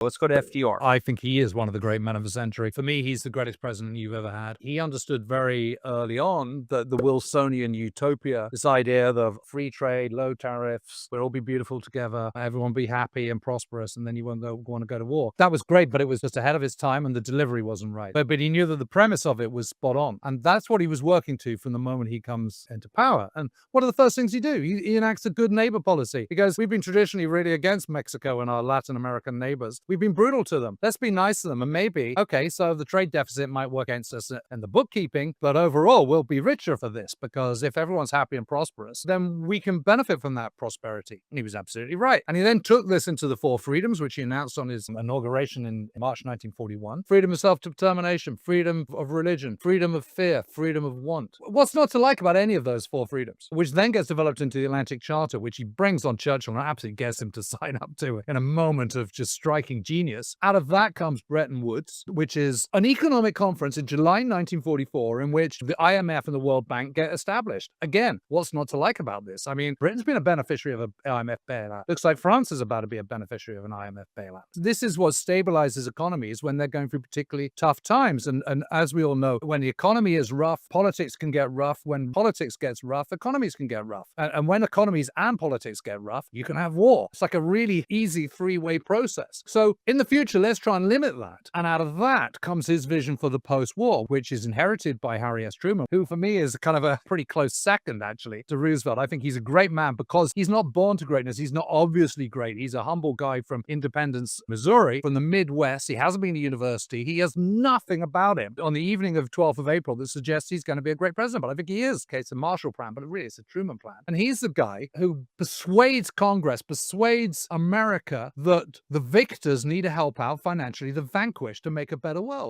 Let's go to FDR. I think he is one of the great men of the century. For me, he's the greatest president you've ever had. He understood very early on that the Wilsonian utopia, this idea of free trade, low tariffs, we'll all be beautiful together, everyone be happy and prosperous, and then you won't want to go to war. That was great, but it was just ahead of its time and the delivery wasn't right. But he knew that the premise of it was spot on. And that's what he was working to from the moment he comes into power. And what are the first things he do? He enacts a good neighbor policy, because we've been traditionally really against Mexico and our Latin American neighbors. We've been brutal to them. Let's be nice to them. And maybe, okay, so the trade deficit might work against us in the bookkeeping, but overall we'll be richer for this, because if everyone's happy and prosperous, then we can benefit from that prosperity. And he was absolutely right. And he then took this into the four freedoms, which he announced on his inauguration in March 1941. Freedom of self-determination, freedom of religion, freedom of fear, freedom of want. What's not to like about any of those four freedoms? Which then gets developed into the Atlantic Charter, which he brings on Churchill and absolutely gets him to sign up to it in a moment of just striking genius. Out of that comes Bretton Woods, which is an economic conference in July 1944 in which the IMF and the World Bank get established. Again, what's not to like about this? I mean, Britain's been a beneficiary of an IMF bailout. Looks like France is about to be a beneficiary of an IMF bailout. This is what stabilizes economies when they're going through particularly tough times. And as we all know, when the economy is rough, politics can get rough. When politics gets rough, economies can get rough. And when economies and politics get rough, you can have war. It's like a really easy three-way process. So in the future, let's try and limit that. And out of that comes his vision for the post-war, which is inherited by Harry S. Truman, who for me is kind of a pretty close second, actually, to Roosevelt. I think he's a great man because he's not born to greatness. He's not obviously great. He's a humble guy from Independence, Missouri, from the Midwest. He hasn't been to university. He has nothing about him on the evening of 12th of April that suggests he's going to be a great president. But I think he is. Okay, it's a Marshall Plan, but really it's a Truman Plan. And he's the guy who persuades Congress, persuades America that the victors need to help out financially the vanquished to make a better world.